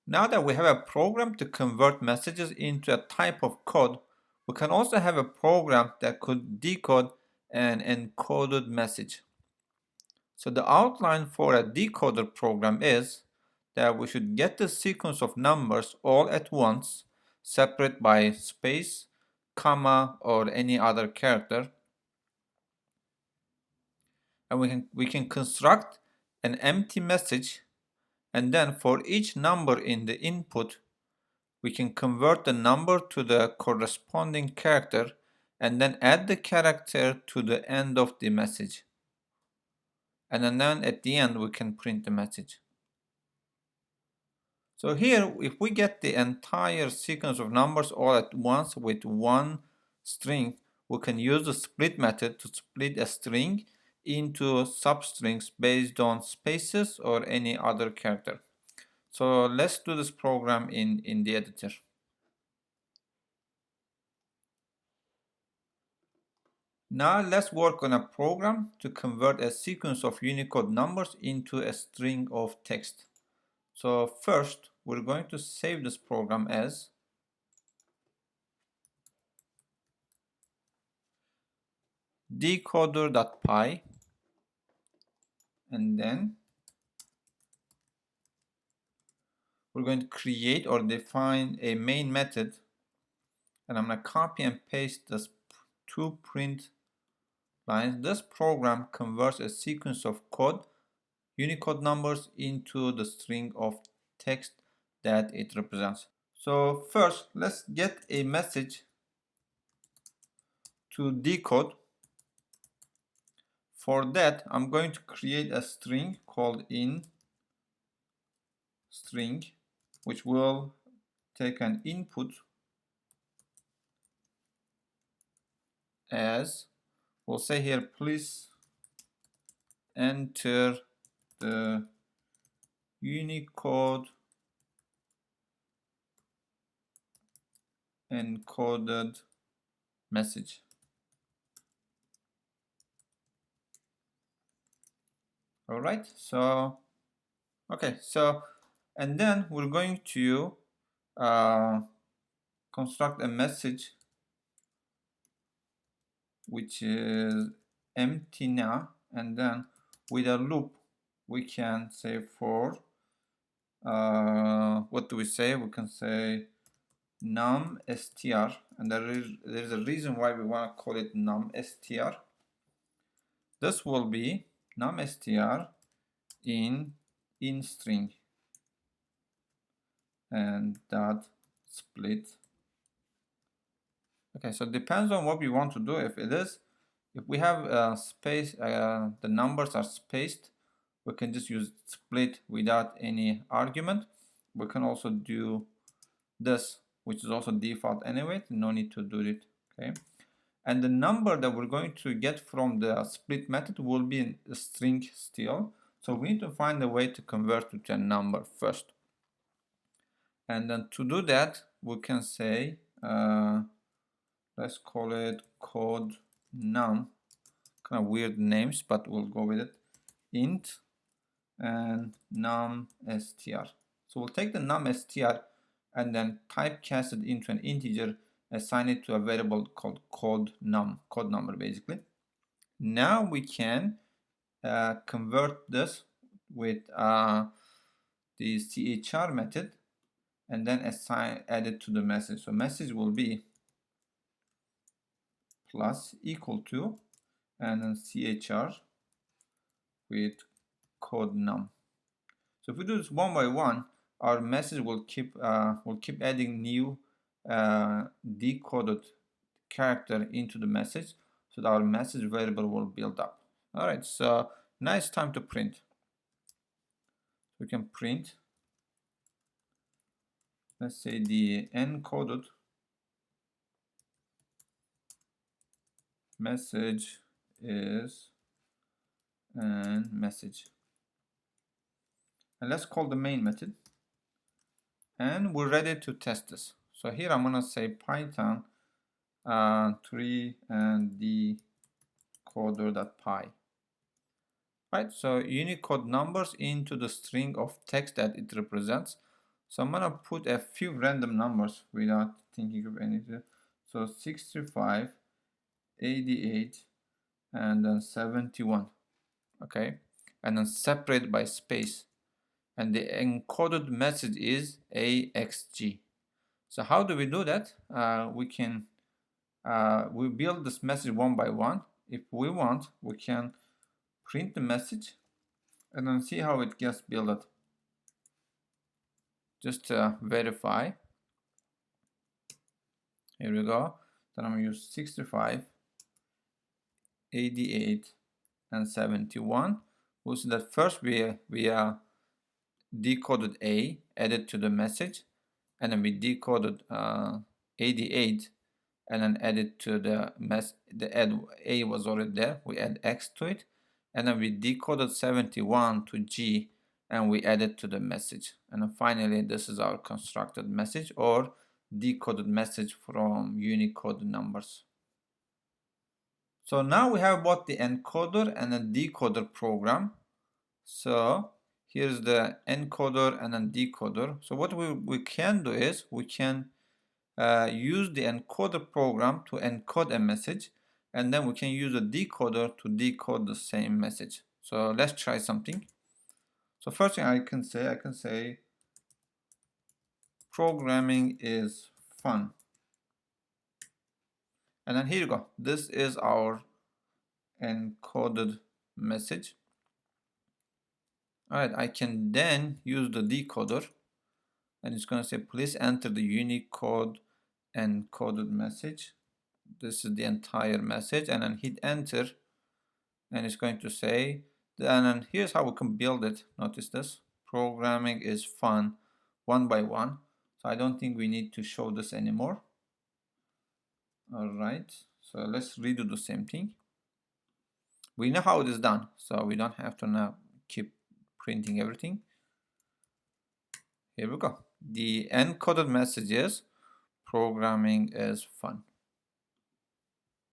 Now that we have a program to convert messages into a type of code, we can also have a program that could decode an encoded message. So the outline for a decoder program is that we should get the sequence of numbers all at once, separate by space, comma, or any other character. And we can construct an empty message, and then for each number in the input, we can convert the number to the corresponding character and then add the character to the end of the message. And then at the end, we can print the message. So here, if we get the entire sequence of numbers all at once with one string, we can use the split method to split a string into substrings based on spaces or any other character. So let's do this program in the editor. Now let's work on a program to convert a sequence of Unicode numbers into a string of text. So first, we're going to save this program as decoder.py, and then we're going to create or define a main method, and I'm going to copy and paste this two print lines. This program converts a sequence of code, Unicode numbers, into the string of text that it represents. So first, let's get a message to decode. For that, I'm going to create a string called in string, which will take an input as, we'll say here, please enter the Unicode encoded message. All right, so okay, so and then we're going to construct a message which is empty now, and then with a loop we can say for what do we say? We can say num str, and there's a reason why we want to call it num str. This will be num str in string and dot split. Okay, so it depends on what we want to do. If we have space, the numbers are spaced, we can just use split without any argument. We can also do this, which is also default anyway, no need to do it. Okay, and the number that we're going to get from the split method will be a string still, so we need to find a way to convert it to a number first. And then to do that, we can say let's call it code num, kind of weird names, but we'll go with it, int and num str. So we'll take the num str and then typecast it into an integer, assign it to a variable called code number basically. Now we can convert this with the chr method and then add it to the message. So message will be plus equal to and then chr with code num. So if we do this one by one, our message will keep adding new decoded character into the message, so that our message variable will build up. All right, so now it's time to print. We can print, let's say, the encoded message is and message, and let's call the main method, and we're ready to test this. So here I'm gonna say Python 3 and decoder.py. Right, so Unicode numbers into the string of text that it represents. So I'm gonna put a few random numbers without thinking of anything. So 65, 88, and then 71. Okay, and then separate by space. And the encoded message is AXG. So how do we do that? We build this message one by one. If we want, we can print the message and then see how it gets built. Just to verify. Here we go. Then I'm going to use 65, 88, and 71. We'll see that first we decoded A, added to the message, and then we decoded 88, and then added to the add A was already there. We add X to it, and then we decoded 71 to G, and we added to the message. And then finally, this is our constructed message or decoded message from Unicode numbers. So now we have both the encoder and the decoder program. So here's the encoder and then decoder. So what we can do is we can use the encoder program to encode a message, and then we can use a decoder to decode the same message. So let's try something. So first thing I can say programming is fun. And then here you go. This is our encoded message. All right, I can then use the decoder, and it's going to say please enter the Unicode encoded message. This is the entire message, and then hit enter, and it's going to say, and then here's how we can build it. Notice this, programming is fun, one by one. So I don't think we need to show this anymore. All right, so let's redo the same thing. We know how it is done, so we don't have to now keep printing everything. Here we go. The encoded message is programming is fun.